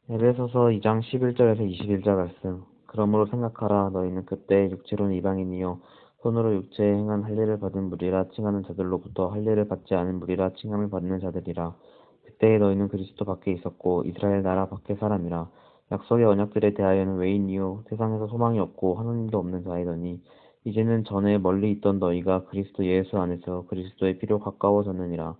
에베소서 2장 11절에서 21절 말씀. 그러므로 생각하라. 너희는 그때 육체로는 이방인이요 손으로 육체에 행한 할례를 받은 무리라 칭하는 자들로부터 할례를 받지 않은 무리라 칭함을 받는 자들이라. 그때에 너희는 그리스도 밖에 있었고 이스라엘 나라 밖의 사람이라. 약속의 언약들에 대하여는 외인이요 세상에서 소망이 없고 하나님도 없는 자이더니 이제는 전에 멀리 있던 너희가 그리스도 예수 안에서 그리스도의 피로 가까워졌느니라.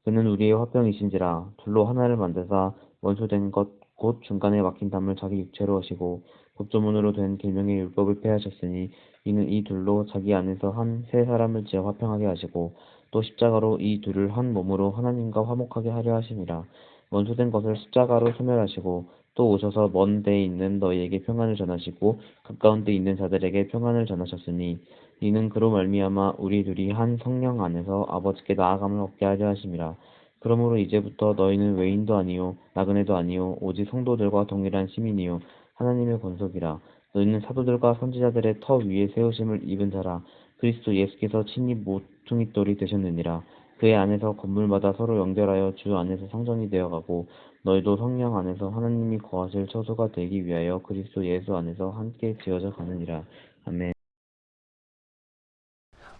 그는 우리의 화평이신지라. 둘로 하나를 만드사 원수된 것 곧 중간에 막힌 담을 자기 육체로 하시고 법조문으로 된 계명의 율법을 폐하셨으니 이는 이 둘로 자기 안에서 한 새 사람을 지어 화평하게 하시고 또 십자가로 이 둘을 한 몸으로 하나님과 화목하게 하려 하심이라. 원수된 것을 십자가로 소멸하시고 또 오셔서 먼 데에 있는 너희에게 평안을 전하시고 가까운 데 있는 자들에게 평안을 전하셨으니 이는 그로 말미암아 우리 둘이 한 성령 안에서 아버지께 나아감을 얻게 하려 하심이라. 그러므로 이제부터 너희는 외인도 아니요 나그네도 아니요 오직 성도들과 동일한 시민이요 하나님의 권속이라. 너희는 사도들과 선지자들의 터 위에 세우심을 입은 자라. 그리스도 예수께서 친히 모퉁이돌이 되셨느니라. 그의 안에서 건물마다 서로 연결하여 주 안에서 성전이 되어가고 너희도 성령 안에서 하나님이 거하실 처소가 되기 위하여 그리스도 예수 안에서 함께 지어져 가느니라. 아멘.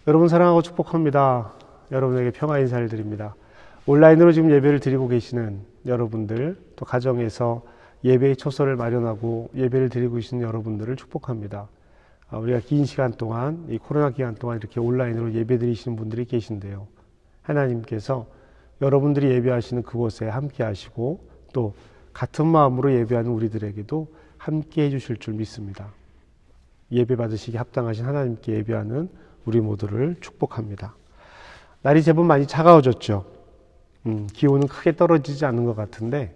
여러분 사랑하고 축복합니다. 여러분에게 평화 인사를 드립니다. 온라인으로 지금 예배를 드리고 계시는 여러분들, 또 가정에서 예배의 초소를 마련하고 예배를 드리고 계시는 여러분들을 축복합니다. 우리가 긴 시간 동안, 이 코로나 기간 동안 이렇게 온라인으로 예배 드리시는 분들이 계신데요. 하나님께서 여러분들이 예배하시는 그곳에 함께 하시고 또 같은 마음으로 예배하는 우리들에게도 함께 해주실 줄 믿습니다. 예배 받으시기 합당하신 하나님께 예배하는 우리 모두를 축복합니다. 날이 제법 많이 차가워졌죠. 기온은 크게 떨어지지 않는 것 같은데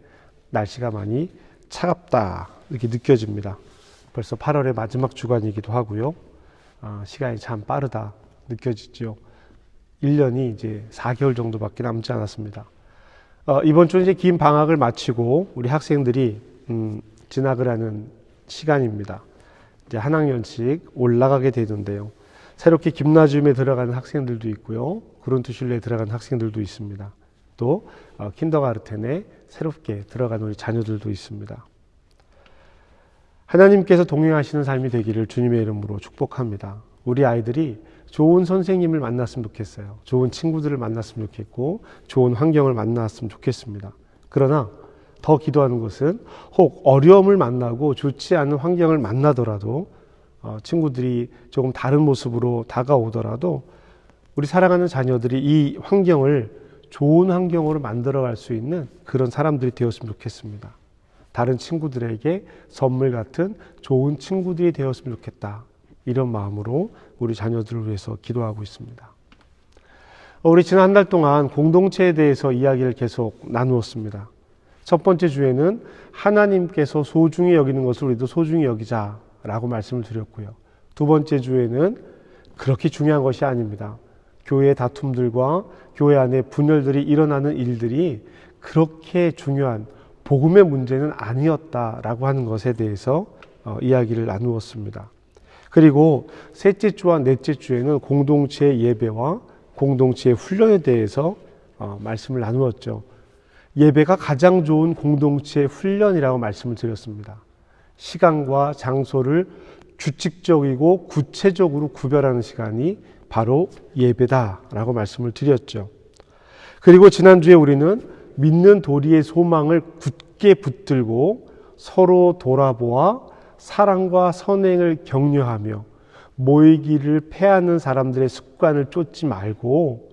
날씨가 많이 차갑다 이렇게 느껴집니다. 벌써 8월의 마지막 주간이기도 하고요. 시간이 참 빠르다 느껴지죠. 1년이 이제 4개월 정도밖에 남지 않았습니다. 이번 주 이제 긴 방학을 마치고 우리 학생들이 진학을 하는 시간입니다. 이제 한 학년씩 올라가게 되는데요. 새롭게 김나지움에 들어가는 학생들도 있고요. 그룬트슐레에 들어가는 학생들도 있습니다. 또 킨더가르텐에 새롭게 들어간 우리 자녀들도 있습니다. 하나님께서 동행하시는 삶이 되기를 주님의 이름으로 축복합니다. 우리 아이들이 좋은 선생님을 만났으면 좋겠어요. 좋은 친구들을 만났으면 좋겠고 좋은 환경을 만났으면 좋겠습니다. 그러나 더 기도하는 것은 혹 어려움을 만나고 좋지 않은 환경을 만나더라도 친구들이 조금 다른 모습으로 다가오더라도 우리 사랑하는 자녀들이 이 환경을 좋은 환경으로 만들어갈 수 있는 그런 사람들이 되었으면 좋겠습니다. 다른 친구들에게 선물 같은 좋은 친구들이 되었으면 좋겠다. 이런 마음으로 우리 자녀들을 위해서 기도하고 있습니다. 우리 지난 한 달 동안 공동체에 대해서 이야기를 계속 나누었습니다. 첫 번째 주에는 하나님께서 소중히 여기는 것을 우리도 소중히 여기자라고 말씀을 드렸고요. 두 번째 주에는 그렇게 중요한 것이 아닙니다. 교회 다툼들과 교회 안에 분열들이 일어나는 일들이 그렇게 중요한 복음의 문제는 아니었다라고 하는 것에 대해서 이야기를 나누었습니다. 그리고 셋째 주와 넷째 주에는 공동체의 예배와 공동체의 훈련에 대해서 말씀을 나누었죠. 예배가 가장 좋은 공동체의 훈련이라고 말씀을 드렸습니다. 시간과 장소를 규칙적이고 구체적으로 구별하는 시간이 바로 예배다라고 말씀을 드렸죠. 그리고 지난주에 우리는 믿는 도리의 소망을 굳게 붙들고 서로 돌아보아 사랑과 선행을 격려하며 모이기를 패하는 사람들의 습관을 쫓지 말고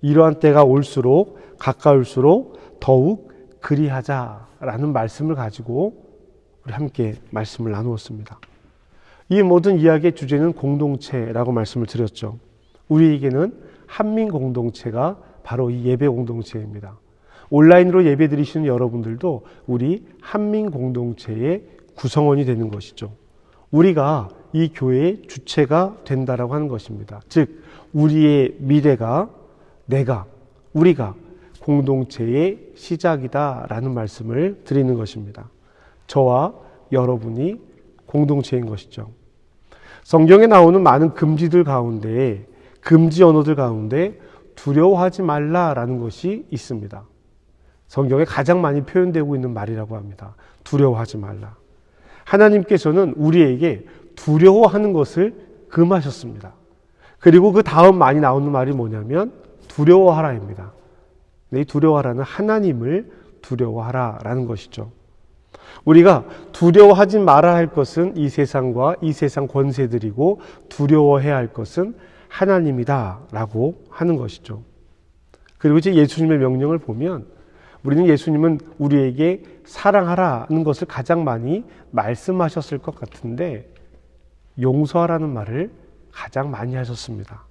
이러한 때가 올수록 가까울수록 더욱 그리하자라는 말씀을 가지고 우리 함께 말씀을 나누었습니다. 이 모든 이야기의 주제는 공동체라고 말씀을 드렸죠. 우리에게는 한민 공동체가 바로 이 예배 공동체입니다. 온라인으로 예배 드리시는 여러분들도 우리 한민 공동체의 구성원이 되는 것이죠. 우리가 이 교회의 주체가 된다라고 하는 것입니다. 즉 우리의 미래가 우리가 공동체의 시작이다라는 말씀을 드리는 것입니다. 저와 여러분이 공동체인 것이죠. 성경에 나오는 많은 금지들 가운데 금지 언어들 가운데 두려워하지 말라라는 것이 있습니다. 성경에 가장 많이 표현되고 있는 말이라고 합니다. 두려워하지 말라. 하나님께서는 우리에게 두려워하는 것을 금하셨습니다. 그리고 그 다음 많이 나오는 말이 뭐냐면 두려워하라입니다. 이 두려워하라는 하나님을 두려워하라라는 것이죠. 우리가 두려워하지 말아야 할 것은 이 세상과 이 세상 권세들이고 두려워해야 할 것은 하나님이다라고 하는 것이죠. 그리고 이제 예수님의 명령을 보면 우리는 예수님은 우리에게 사랑하라는 것을 가장 많이 말씀하셨을 것 같은데 용서하라는 말을 가장 많이 하셨습니다.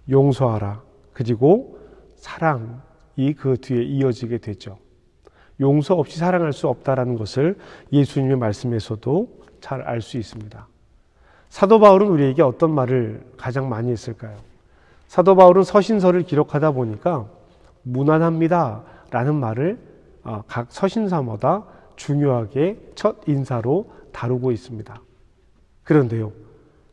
용서하라. 그리고 사랑이 그 뒤에 이어지게 되죠. 용서 없이 사랑할 수 없다라는 것을 예수님의 말씀에서도 잘 알 수 있습니다. 사도 바울은 우리에게 어떤 말을 가장 많이 했을까요? 사도 바울은 서신서를 기록하다 보니까 무난합니다 라는 말을 각 서신사마다 중요하게 첫 인사로 다루고 있습니다. 그런데요,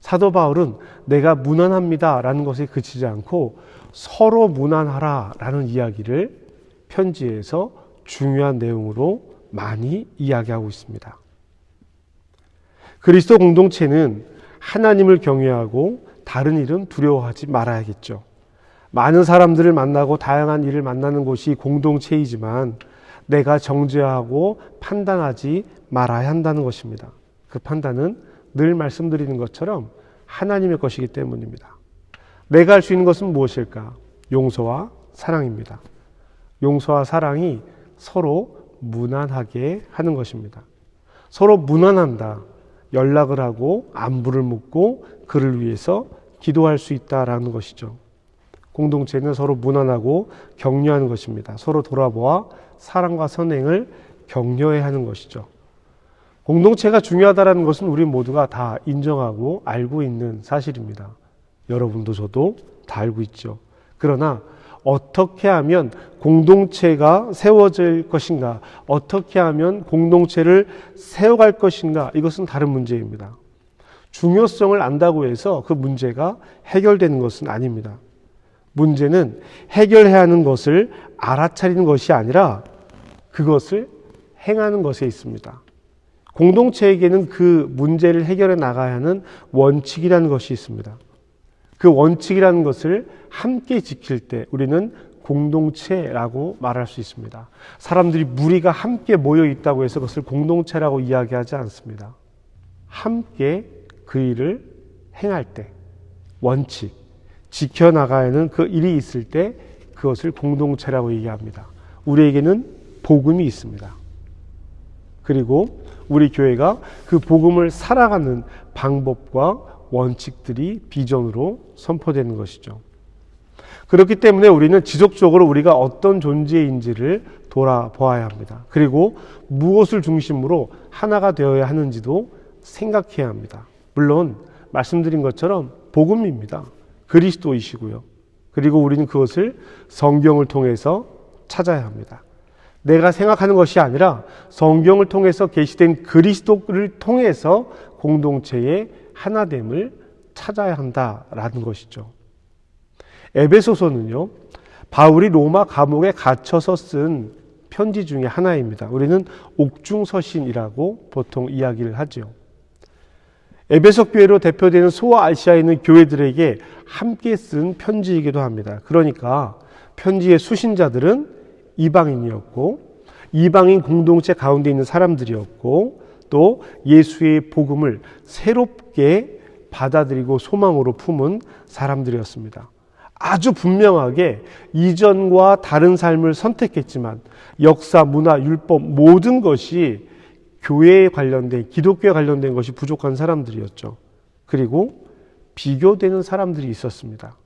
사도 바울은 내가 무난합니다 라는 것에 그치지 않고 서로 무난하라 라는 이야기를 편지에서 중요한 내용으로 많이 이야기하고 있습니다. 그리스도 공동체는 하나님을 경외하고 다른 일은 두려워하지 말아야겠죠. 많은 사람들을 만나고 다양한 일을 만나는 곳이 공동체이지만 내가 정죄하고 판단하지 말아야 한다는 것입니다. 그 판단은 늘 말씀드리는 것처럼 하나님의 것이기 때문입니다. 내가 할 수 있는 것은 무엇일까? 용서와 사랑입니다. 용서와 사랑이 서로 무난하게 하는 것입니다. 서로 무난한다. 연락을 하고 안부를 묻고 그를 위해서 기도할 수 있다라는 것이죠. 공동체는 서로 무난하고 격려하는 것입니다. 서로 돌아보아 사랑과 선행을 격려해야 하는 것이죠. 공동체가 중요하다는 것은 우리 모두가 다 인정하고 알고 있는 사실입니다. 여러분도 저도 다 알고 있죠. 그러나 어떻게 하면 공동체가 세워질 것인가, 어떻게 하면 공동체를 세워갈 것인가, 이것은 다른 문제입니다. 중요성을 안다고 해서 그 문제가 해결되는 것은 아닙니다. 문제는 해결해야 하는 것을 알아차리는 것이 아니라 그것을 행하는 것에 있습니다. 공동체에게는 그 문제를 해결해 나가야 하는 원칙이라는 것이 있습니다. 그 원칙이라는 것을 함께 지킬 때 우리는 공동체라고 말할 수 있습니다. 사람들이 무리가 함께 모여 있다고 해서 그것을 공동체라고 이야기하지 않습니다. 함께 그 일을 행할 때 원칙, 지켜나가야 하는 그 일이 있을 때 그것을 공동체라고 얘기합니다. 우리에게는 복음이 있습니다. 그리고 우리 교회가 그 복음을 살아가는 방법과 원칙들이 비전으로 선포되는 것이죠. 그렇기 때문에 우리는 지속적으로 우리가 어떤 존재인지를 돌아보아야 합니다. 그리고 무엇을 중심으로 하나가 되어야 하는지도 생각해야 합니다. 물론 말씀드린 것처럼 복음입니다. 그리스도이시고요. 그리고 우리는 그것을 성경을 통해서 찾아야 합니다. 내가 생각하는 것이 아니라 성경을 통해서 계시된 그리스도를 통해서 공동체의 하나됨을 찾아야 한다라는 것이죠. 에베소서는요, 바울이 로마 감옥에 갇혀서 쓴 편지 중에 하나입니다. 우리는 옥중서신이라고 보통 이야기를 하죠. 에베소 교회로 대표되는 소아 아시아에 있는 교회들에게 함께 쓴 편지이기도 합니다. 그러니까 편지의 수신자들은 이방인이었고 이방인 공동체 가운데 있는 사람들이었고 또 예수의 복음을 새롭게 받아들이고 소망으로 품은 사람들이었습니다. 아주 분명하게 이전과 다른 삶을 선택했지만 역사, 문화, 율법 모든 것이 교회에 관련된, 기독교에 관련된 것이 부족한 사람들이었죠. 그리고 비교되는 사람들이 있었습니다.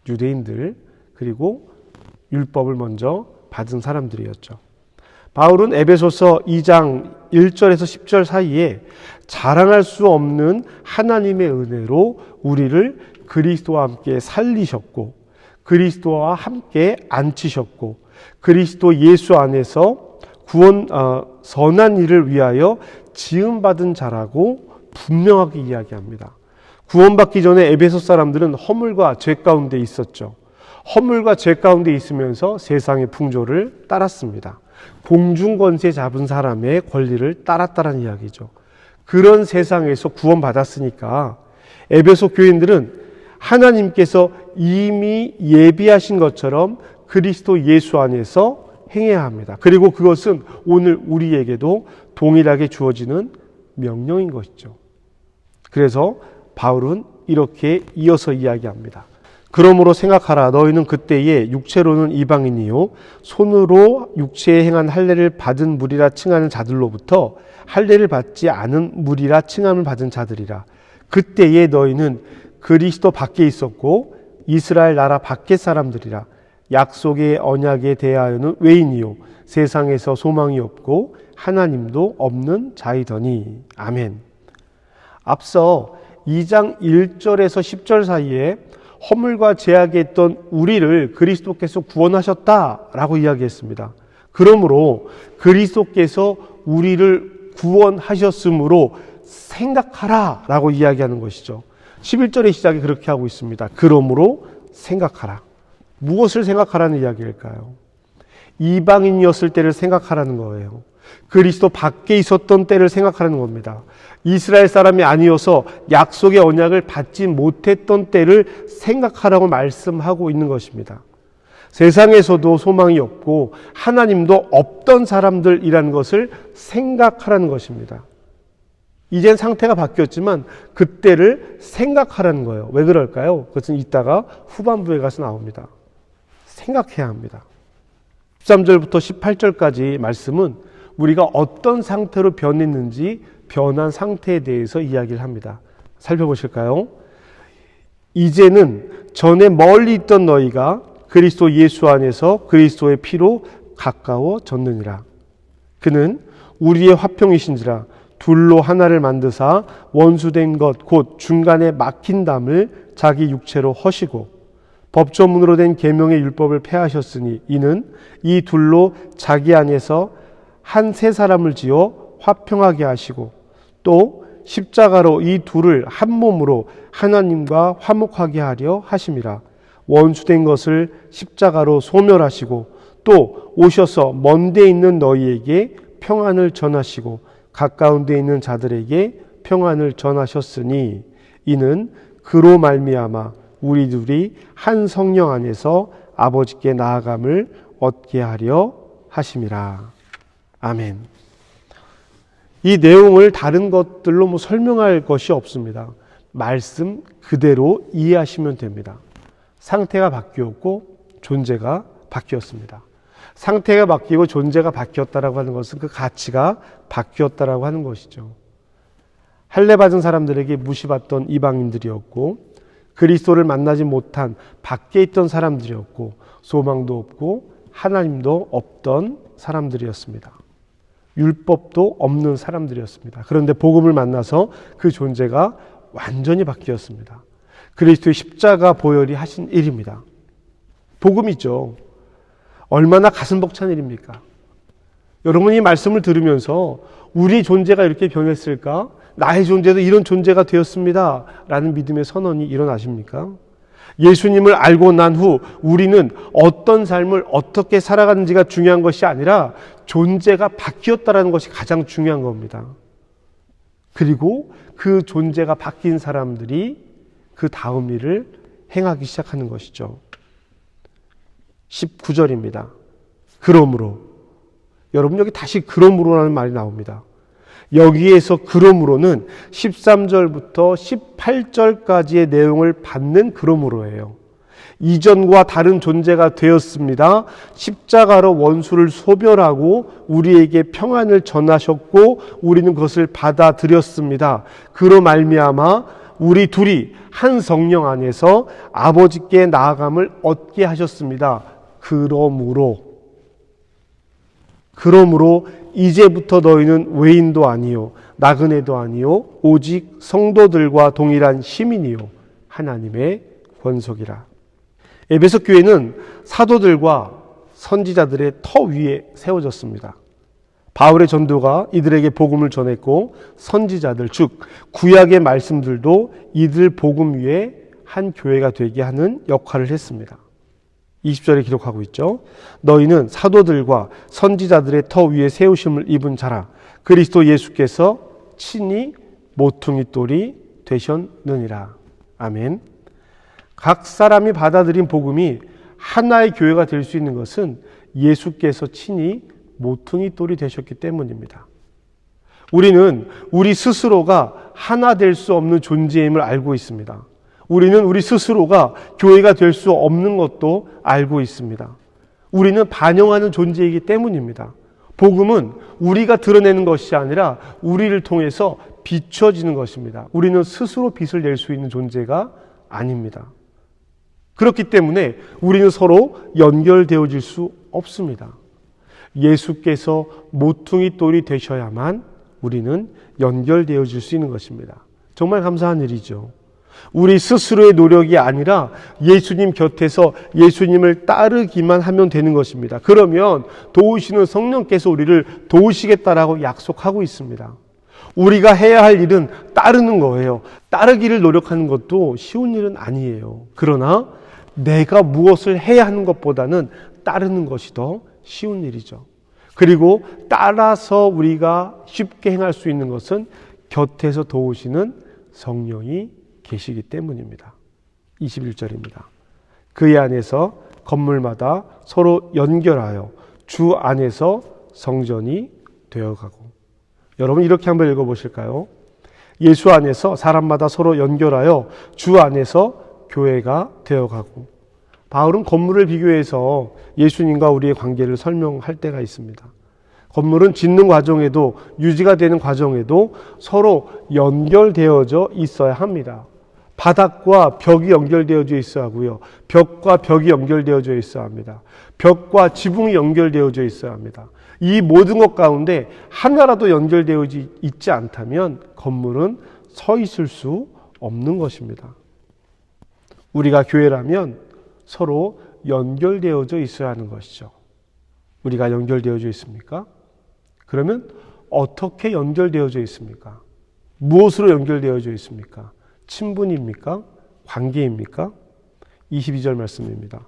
유대인들, 그리고 율법을 먼저 받은 사람들이었죠. 바울은 에베소서 2장 1절에서 10절 사이에 자랑할 수 없는 하나님의 은혜로 우리를 그리스도와 함께 살리셨고 그리스도와 함께 앉히셨고 그리스도 예수 안에서 선한 일을 위하여 지음받은 자라고 분명하게 이야기합니다. 구원받기 전에 에베소 사람들은 허물과 죄 가운데 있었죠. 허물과 죄 가운데 있으면서 세상의 풍조를 따랐습니다. 공중권세 잡은 사람의 권리를 따랐다는 이야기죠. 그런 세상에서 구원받았으니까 에베소 교인들은 하나님께서 이미 예비하신 것처럼 그리스도 예수 안에서 행해야 합니다. 그리고 그것은 오늘 우리에게도 동일하게 주어지는 명령인 것이죠. 그래서 바울은 이렇게 이어서 이야기합니다. 그러므로 생각하라. 너희는 그때에 육체로는 이방인이요 손으로 육체에 행한 할례를 받은 무리라 칭하는 자들로부터 할례를 받지 않은 무리라 칭함을 받은 자들이라. 그때에 너희는 그리스도 밖에 있었고 이스라엘 나라 밖의 사람들이라. 약속의 언약에 대하여는 외인이요 세상에서 소망이 없고 하나님도 없는 자이더니. 아멘. 앞서 2장 1절에서 10절 사이에 허물과 죄악에 있던 우리를 그리스도께서 구원하셨다라고 이야기했습니다. 그러므로 그리스도께서 우리를 구원하셨으므로 생각하라 라고 이야기하는 것이죠. 11절의 시작이 그렇게 하고 있습니다. 그러므로 생각하라. 무엇을 생각하라는 이야기일까요? 이방인이었을 때를 생각하라는 거예요. 그리스도 밖에 있었던 때를 생각하라는 겁니다. 이스라엘 사람이 아니어서 약속의 언약을 받지 못했던 때를 생각하라고 말씀하고 있는 것입니다. 세상에서도 소망이 없고 하나님도 없던 사람들이라는 것을 생각하라는 것입니다. 이젠 상태가 바뀌었지만 그때를 생각하라는 거예요. 왜 그럴까요? 그것은 이따가 후반부에 가서 나옵니다. 생각해야 합니다. 13절부터 18절까지 말씀은 우리가 어떤 상태로 변했는지 변한 상태에 대해서 이야기를 합니다. 살펴보실까요? 이제는 전에 멀리 있던 너희가 그리스도 예수 안에서 그리스도의 피로 가까워졌느니라. 그는 우리의 화평이신지라 둘로 하나를 만드사 원수된 것 곧 중간에 막힌 담을 자기 육체로 허시고 법조문으로 된 계명의 율법을 폐하셨으니 이는 이 둘로 자기 안에서 한 세 사람을 지어 화평하게 하시고 또 십자가로 이 둘을 한 몸으로 하나님과 화목하게 하려 하심이라. 원수된 것을 십자가로 소멸하시고 또 오셔서 먼 데 있는 너희에게 평안을 전하시고 가까운 데 있는 자들에게 평안을 전하셨으니 이는 그로 말미암아 우리 둘이 한 성령 안에서 아버지께 나아감을 얻게 하려 하심이라. 아멘. 이 내용을 다른 것들로 설명할 것이 없습니다. 말씀 그대로 이해하시면 됩니다. 상태가 바뀌었고 존재가 바뀌었습니다. 상태가 바뀌고 존재가 바뀌었다라고 하는 것은 그 가치가 바뀌었다라고 하는 것이죠. 할례 받은 사람들에게 무시받던 이방인들이었고 그리스도를 만나지 못한 밖에 있던 사람들이었고 소망도 없고 하나님도 없던 사람들이었습니다. 율법도 없는 사람들이었습니다. 그런데 복음을 만나서 그 존재가 완전히 바뀌었습니다. 그리스도의 십자가 보혈이 하신 일입니다. 복음이죠. 얼마나 가슴 벅찬 일입니까? 여러분이 이 말씀을 들으면서 우리 존재가 이렇게 변했을까? 나의 존재도 이런 존재가 되었습니다. 라는 믿음의 선언이 일어나십니까? 예수님을 알고 난 후 우리는 어떤 삶을 어떻게 살아가는지가 중요한 것이 아니라 존재가 바뀌었다는 것이 가장 중요한 겁니다. 그리고 그 존재가 바뀐 사람들이 그 다음 일을 행하기 시작하는 것이죠. 19절입니다. 그러므로 여러분 여기 다시 그러므로라는 말이 나옵니다. 여기에서 그러므로는 13절부터 18절까지의 내용을 받는 그러므로예요. 이전과 다른 존재가 되었습니다. 십자가로 원수를 소멸하고 우리에게 평안을 전하셨고 우리는 그것을 받아들였습니다. 그로 말미암아 우리 둘이 한 성령 안에서 아버지께 나아감을 얻게 하셨습니다. 그러므로 이제부터 너희는 외인도 아니요 나그네도 아니요 오직 성도들과 동일한 시민이요 하나님의 권속이라. 에베소 교회는 사도들과 선지자들의 터 위에 세워졌습니다. 바울의 전도가 이들에게 복음을 전했고 선지자들 즉 구약의 말씀들도 이들 복음 위에 한 교회가 되게 하는 역할을 했습니다. 20절에 기록하고 있죠. 너희는 사도들과 선지자들의 터 위에 세우심을 입은 자라. 그리스도 예수께서 친히 모퉁이 돌이 되셨느니라. 아멘. 각 사람이 받아들인 복음이 하나의 교회가 될 수 있는 것은 예수께서 친히 모퉁이 돌이 되셨기 때문입니다. 우리는 우리 스스로가 하나 될 수 없는 존재임을 알고 있습니다. 우리는 우리 스스로가 교회가 될 수 없는 것도 알고 있습니다. 우리는 반영하는 존재이기 때문입니다. 복음은 우리가 드러내는 것이 아니라 우리를 통해서 비춰지는 것입니다. 우리는 스스로 빛을 낼 수 있는 존재가 아닙니다. 그렇기 때문에 우리는 서로 연결되어질 수 없습니다. 예수께서 모퉁이 돌이 되셔야만 우리는 연결되어질 수 있는 것입니다. 정말 감사한 일이죠. 우리 스스로의 노력이 아니라 예수님 곁에서 예수님을 따르기만 하면 되는 것입니다. 그러면 도우시는 성령께서 우리를 도우시겠다라고 약속하고 있습니다. 우리가 해야 할 일은 따르는 거예요. 따르기를 노력하는 것도 쉬운 일은 아니에요. 그러나 내가 무엇을 해야 하는 것보다는 따르는 것이 더 쉬운 일이죠. 그리고 따라서 우리가 쉽게 행할 수 있는 것은 곁에서 도우시는 성령이 계시기 때문입니다. 21절입니다. 그의 안에서 건물마다 서로 연결하여 주 안에서 성전이 되어가고. 여러분 이렇게 한번 읽어보실까요? 예수 안에서 사람마다 서로 연결하여 주 안에서 교회가 되어가고. 바울은 건물을 비교해서 예수님과 우리의 관계를 설명할 때가 있습니다. 건물은 짓는 과정에도 유지가 되는 과정에도 서로 연결되어져 있어야 합니다. 바닥과 벽이 연결되어져 있어야 하고요. 벽과 벽이 연결되어져 있어야 합니다. 벽과 지붕이 연결되어져 있어야 합니다. 이 모든 것 가운데 하나라도 연결되어져 있지 않다면 건물은 서 있을 수 없는 것입니다. 우리가 교회라면 서로 연결되어져 있어야 하는 것이죠. 우리가 연결되어져 있습니까? 그러면 어떻게 연결되어져 있습니까? 무엇으로 연결되어져 있습니까? 친분입니까? 관계입니까? 22절 말씀입니다.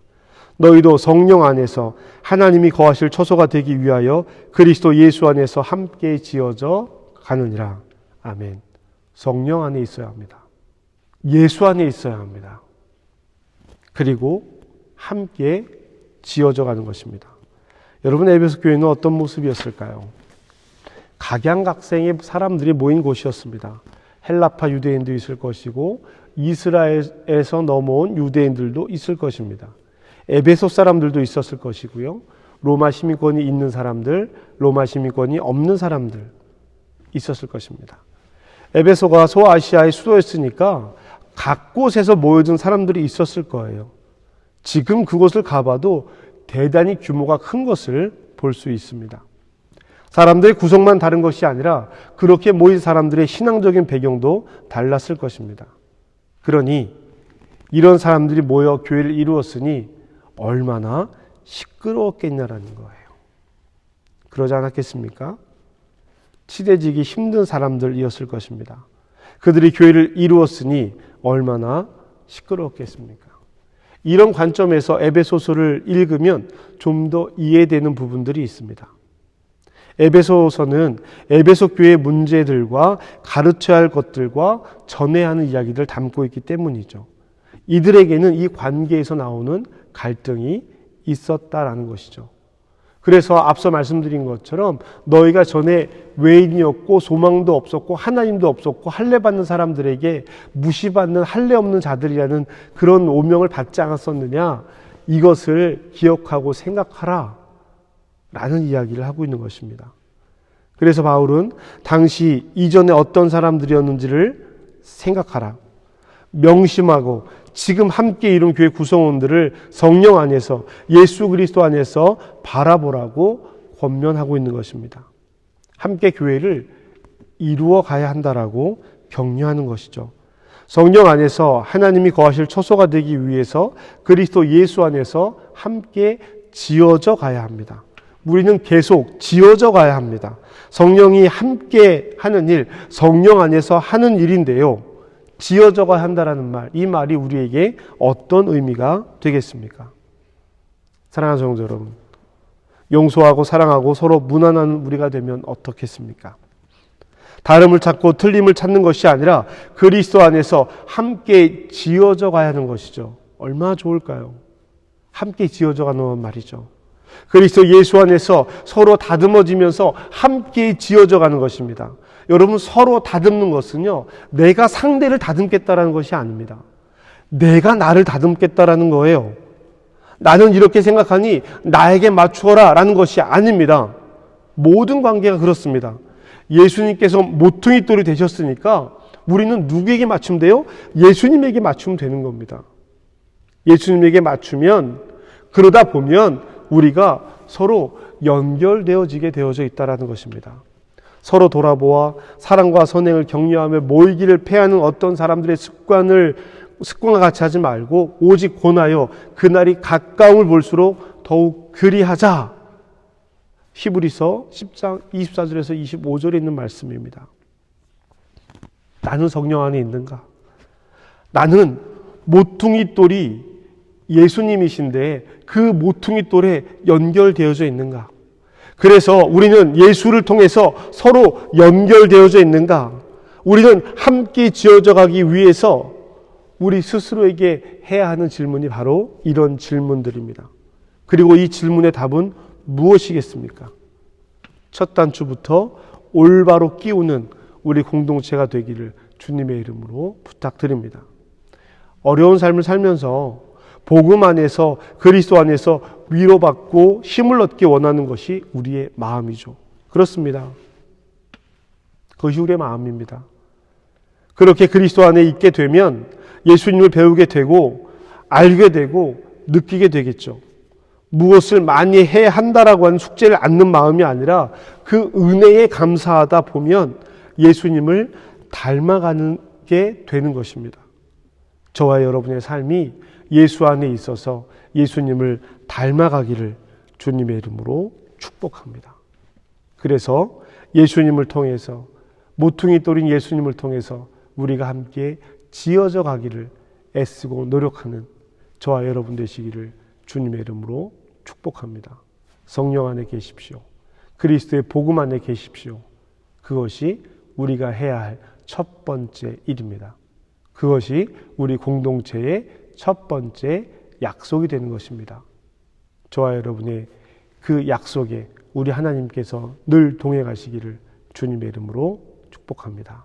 너희도 성령 안에서 하나님이 거하실 처소가 되기 위하여 그리스도 예수 안에서 함께 지어져 가느니라. 아멘. 성령 안에 있어야 합니다. 예수 안에 있어야 합니다. 그리고 함께 지어져 가는 것입니다. 여러분 에베소 교회는 어떤 모습이었을까요? 각양각색의 사람들이 모인 곳이었습니다. 헬라파 유대인도 있을 것이고 이스라엘에서 넘어온 유대인들도 있을 것입니다. 에베소 사람들도 있었을 것이고요. 로마 시민권이 있는 사람들, 로마 시민권이 없는 사람들 있었을 것입니다. 에베소가 소아시아의 수도였으니까 각 곳에서 모여든 사람들이 있었을 거예요. 지금 그곳을 가봐도 대단히 규모가 큰 것을 볼 수 있습니다. 사람들의 구성만 다른 것이 아니라 그렇게 모인 사람들의 신앙적인 배경도 달랐을 것입니다. 그러니 이런 사람들이 모여 교회를 이루었으니 얼마나 시끄러웠겠냐라는 거예요. 그러지 않았겠습니까? 치대지기 힘든 사람들이었을 것입니다. 그들이 교회를 이루었으니 얼마나 시끄러웠겠습니까? 이런 관점에서 에베소서를 읽으면 좀 더 이해되는 부분들이 있습니다. 에베소서는 에베소 교회의 문제들과 가르쳐야 할 것들과 전해야 하는 이야기들을 담고 있기 때문이죠. 이들에게는 이 관계에서 나오는 갈등이 있었다라는 것이죠. 그래서 앞서 말씀드린 것처럼 너희가 전에 외인이었고 소망도 없었고 하나님도 없었고 할례받는 사람들에게 무시받는 할례 없는 자들이라는 그런 오명을 받지 않았었느냐, 이것을 기억하고 생각하라 라는 이야기를 하고 있는 것입니다. 그래서 바울은 당시 이전에 어떤 사람들이었는지를 생각하라, 명심하고 지금 함께 이룬 교회 구성원들을 성령 안에서 예수 그리스도 안에서 바라보라고 권면하고 있는 것입니다. 함께 교회를 이루어 가야 한다라고 격려하는 것이죠. 성령 안에서 하나님이 거하실 처소가 되기 위해서 그리스도 예수 안에서 함께 지어져 가야 합니다. 우리는 계속 지어져 가야 합니다. 성령이 함께 하는 일, 성령 안에서 하는 일인데요. 지어져 가야 한다라는 말, 이 말이 우리에게 어떤 의미가 되겠습니까? 사랑하는 성도 여러분, 용서하고 사랑하고 서로 무난한 우리가 되면 어떻겠습니까? 다름을 찾고 틀림을 찾는 것이 아니라 그리스도 안에서 함께 지어져 가야 하는 것이죠. 얼마나 좋을까요? 함께 지어져 가는 말이죠. 그리스도 예수 안에서 서로 다듬어지면서 함께 지어져 가는 것입니다. 여러분, 서로 다듬는 것은요, 내가 상대를 다듬겠다라는 것이 아닙니다. 내가 나를 다듬겠다라는 거예요. 나는 이렇게 생각하니 나에게 맞추어라 라는 것이 아닙니다. 모든 관계가 그렇습니다. 예수님께서 모퉁이 돌이 되셨으니까 우리는 누구에게 맞추면 돼요? 예수님에게 맞추면 되는 겁니다. 예수님에게 맞추면, 그러다 보면 우리가 서로 연결되어지게 되어져 있다는 것입니다. 서로 돌아보아 사랑과 선행을 격려하며 모이기를 패하는 어떤 사람들의 습관과 같이 하지 말고 오직 권하여 그날이 가까움을 볼수록 더욱 그리하자. 히브리서 10장 24절에서 25절에 있는 말씀입니다. 나는 성령 안에 있는가? 나는 모퉁이 돌이 예수님이신데 그 모퉁이 돌에 연결되어져 있는가? 그래서 우리는 예수를 통해서 서로 연결되어져 있는가? 우리는 함께 지어져 가기 위해서 우리 스스로에게 해야 하는 질문이 바로 이런 질문들입니다. 그리고 이 질문의 답은 무엇이겠습니까? 첫 단추부터 올바로 끼우는 우리 공동체가 되기를 주님의 이름으로 부탁드립니다. 어려운 삶을 살면서 복음 안에서, 그리스도 안에서 위로받고 힘을 얻기 원하는 것이 우리의 마음이죠. 그렇습니다. 그것이 우리의 마음입니다. 그렇게 그리스도 안에 있게 되면 예수님을 배우게 되고 알게 되고 느끼게 되겠죠. 무엇을 많이 해야 한다라고 하는 숙제를 안는 마음이 아니라 그 은혜에 감사하다 보면 예수님을 닮아가는 게 되는 것입니다. 저와 여러분의 삶이 예수 안에 있어서 예수님을 닮아가기를 주님의 이름으로 축복합니다. 그래서 예수님을 통해서, 모퉁이 돌인 예수님을 통해서 우리가 함께 지어져 가기를 애쓰고 노력하는 저와 여러분 되시기를 주님의 이름으로 축복합니다. 성령 안에 계십시오. 그리스도의 복음 안에 계십시오. 그것이 우리가 해야 할 첫 번째 일입니다. 그것이 우리 공동체의 첫 번째 약속이 되는 것입니다. 저와 여러분의 그 약속에 우리 하나님께서 늘 동행하시기를 주님의 이름으로 축복합니다.